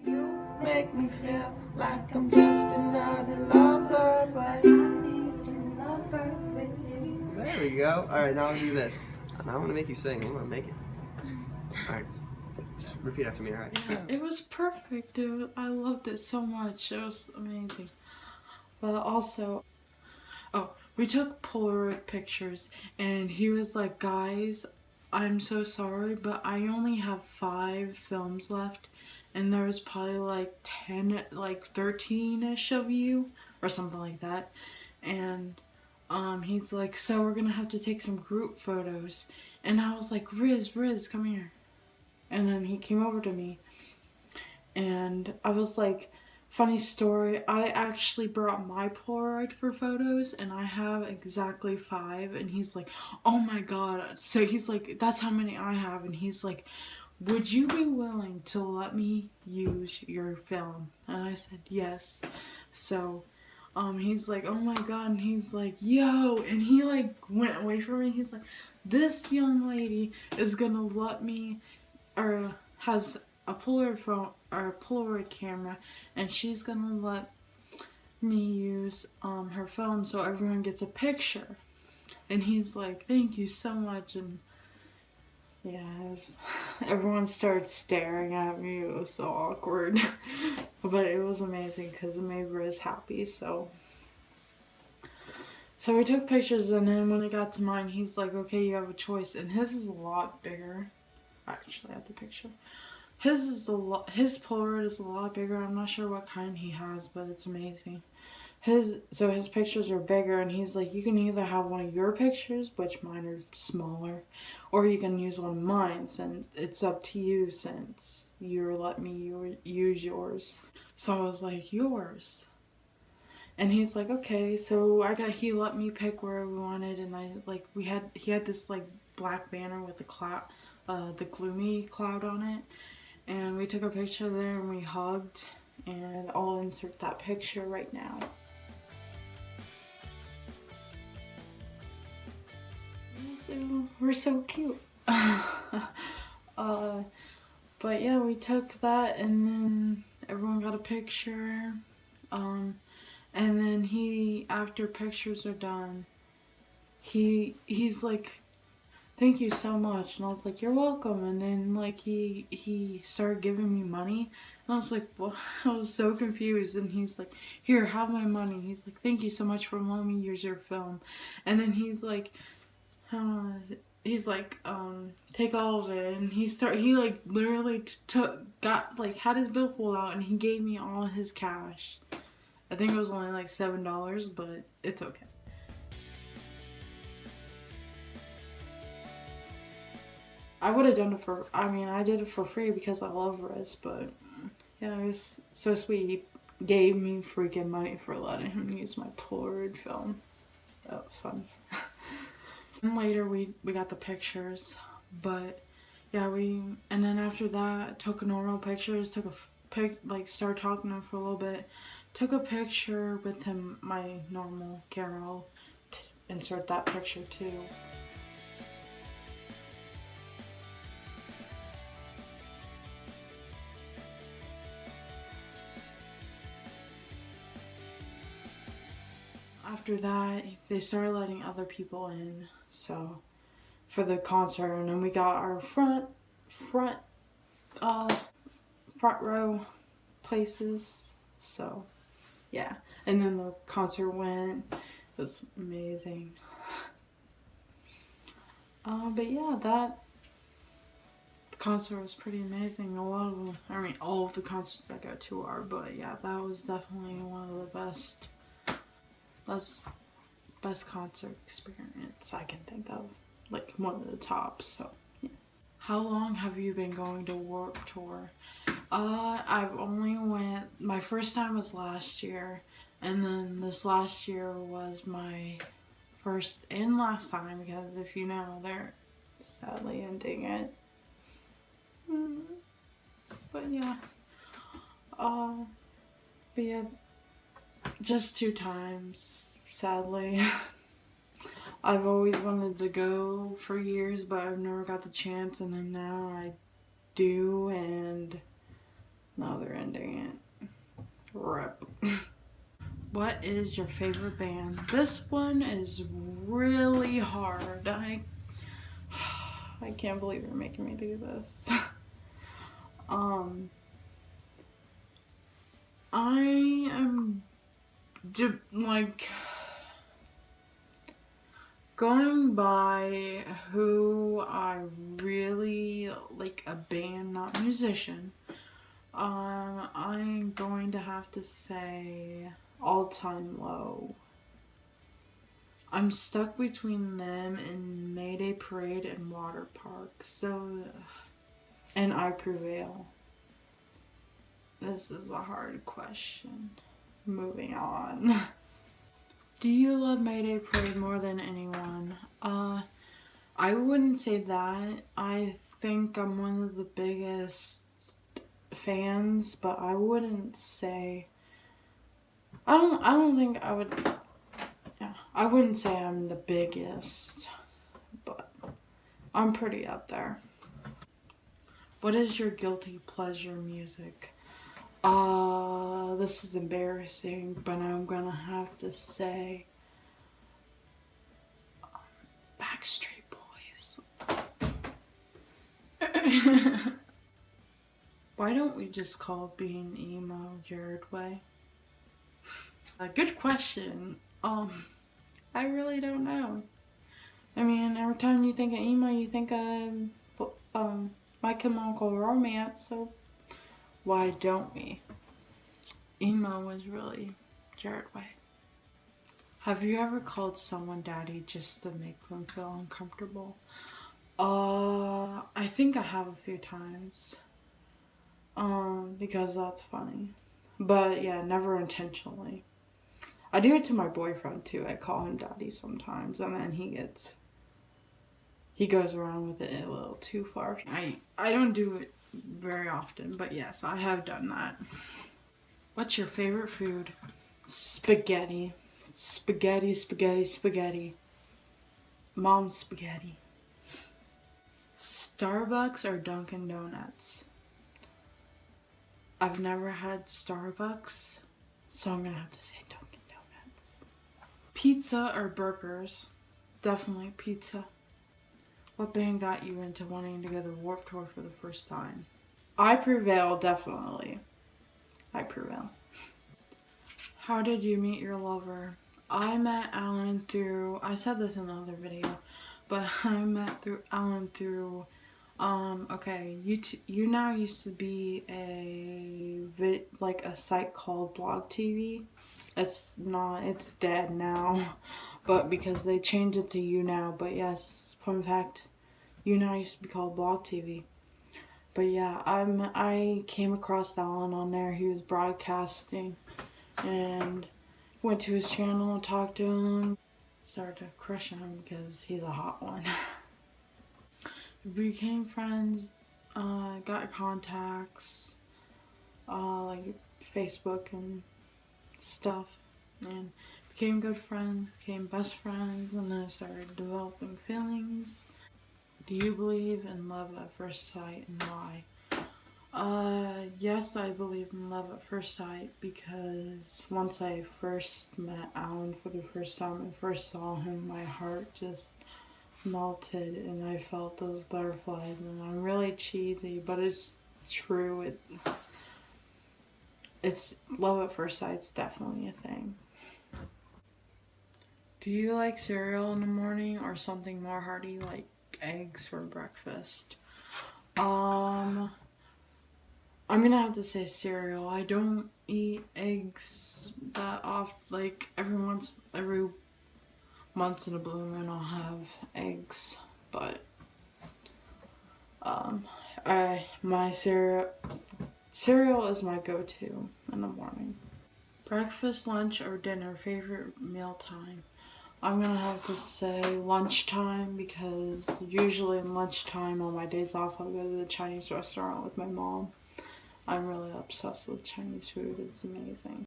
You make me feel like I'm just another lover, but I need to love her with you. There we go. Alright, now I'm gonna do this. Now I'm gonna make you sing. I'm gonna make it. Alright. Just repeat after me, alright? Yeah, it was perfect, dude. I loved it so much. It was amazing. But also, oh, we took Polaroid pictures, and he was like, guys, I'm so sorry, but I only have 5 films left, and there was probably like 10, like 13-ish of you, or something like that. And he's like, so we're gonna have to take some group photos. And I was like, Riz, come here. And then he came over to me, and I was like, funny story, I actually brought my Polaroid for photos, and I have exactly 5. And he's like, oh my god. So he's like, that's how many I have. And he's like, would you be willing to let me use your film? And I said yes. So he's like, oh my god. And he's like, yo. And he like went away from me. He's like, this young lady is gonna let me, or has a Polaroid phone or a Polaroid camera, and she's gonna let me use her phone so everyone gets a picture. And he's like, thank you so much. And yeah, everyone started staring at me. It was so awkward. But it was amazing because it made Riz happy. So we took pictures, and then when it got to mine, he's like, okay, you have a choice. And his is a lot bigger. I actually have the picture. His Polaroid is a lot bigger. I'm not sure what kind he has, but it's amazing. His pictures are bigger, and he's like, you can either have one of your pictures, which mine are smaller, or you can use one of mine, and it's up to you since you're letting me use yours. So I was like, yours. And he's like, okay. So he let me pick where we wanted, and he had this like black banner with the gloomy cloud on it. And we took a picture there, and we hugged, and I'll insert that picture right now. So we're so cute. But yeah, we took that, and then everyone got a picture. And then after pictures are done, he's like, thank you so much. And I was like, you're welcome. And then like he started giving me money, and I was like, well, I was so confused. And he's like, here, have my money. He's like, thank you so much for letting me use your film. And then he's like, take all of it. And he like literally had his billfold out, and he gave me all his cash. I think it was only like $7, but it's okay. I would have done it I did it for free because I love Riz, but yeah, it was so sweet. He gave me freaking money for letting him use my Polaroid film. That was fun. And later we got the pictures, but yeah, and then after that, took normal pictures, started talking to him for a little bit, took a picture with him, my normal camera. I'll insert that picture too. After that, they started letting other people in, so for the concert, and then we got our front row places. So yeah, and then the concert went. It was amazing. But yeah, the concert was pretty amazing. All of the concerts I go to are, but yeah, that was definitely one of the best concert experience I can think of, like one of the tops. So yeah. How long have you been going to Warped Tour? I've only my first time was last year, and then this last year was my first and last time, because if you know, they're sadly ending it. But yeah, just 2 times, sadly. I've always wanted to go for years, but I've never got the chance, and then now I do, and Now they're ending it. RIP. What is your favorite band? This one is really hard. I can't believe you're making me do this. I am like going by who I really like, a band, not musician. I'm going to have to say All Time Low. I'm stuck between them and Mayday Parade and Water Park. So, and I Prevail. This is a hard question. Moving on. Do you love Mayday Parade more than anyone? I wouldn't say that. I think I'm one of the biggest fans, but I wouldn't say. I don't think I would. Yeah, I wouldn't say I'm the biggest, but I'm pretty up there. What is your guilty pleasure music? This is embarrassing, but I'm gonna have to say Backstreet Boys. Why don't we just call being emo Jared Way? Good question. I really don't know. I mean, every time you think of emo, you think of My Chemical Romance, so why don't we? Emo was really Jared Way. Have you ever called someone daddy just to make them feel uncomfortable? I think I have a few times. Because that's funny. But yeah, never intentionally. I do it to my boyfriend too. I call him daddy sometimes, and then he goes around with it a little too far. I don't do it very often, but yes, I have done that. What's your favorite food? Spaghetti. Spaghetti, spaghetti, spaghetti. Mom's spaghetti. Starbucks or Dunkin' Donuts? I've never had Starbucks, so I'm gonna have to say Dunkin' Donuts. Pizza or burgers? Definitely pizza. What band got you into wanting to go to the Warped Tour for the first time? I Prevail, definitely. I Prevail. How did you meet your lover? I met Alan through, I said this in another video, but I met Alan through, okay, YouNow used to be a site called Blog TV. It's dead now, but because they changed it to YouNow. But yes, fun fact, YouNow used to be called Blog TV. But yeah, I came across Alan on there. He was broadcasting, and went to his channel and talked to him. Started to crush on him because he's a hot one. We became friends, got contacts, like Facebook and stuff, and became good friends, became best friends, and then I started developing feelings. Do you believe in love at first sight, and why? Yes, I believe in love at first sight, because once I first met Alan for the first time and first saw him, my heart just melted and I felt those butterflies. And I'm really cheesy, but it's true. It's love at first sight. It's definitely a thing. Do you like cereal in the morning or something more hearty like eggs for breakfast? I'm gonna have to say cereal. I don't eat eggs that often. Like every once in a blue moon I'll have eggs, but my cereal is my go-to in the morning. Breakfast, lunch, or dinner, favorite meal time? I'm gonna have to say lunchtime, because usually lunchtime on my days off I'll go to the Chinese restaurant with my mom. I'm really obsessed with Chinese food. It's amazing.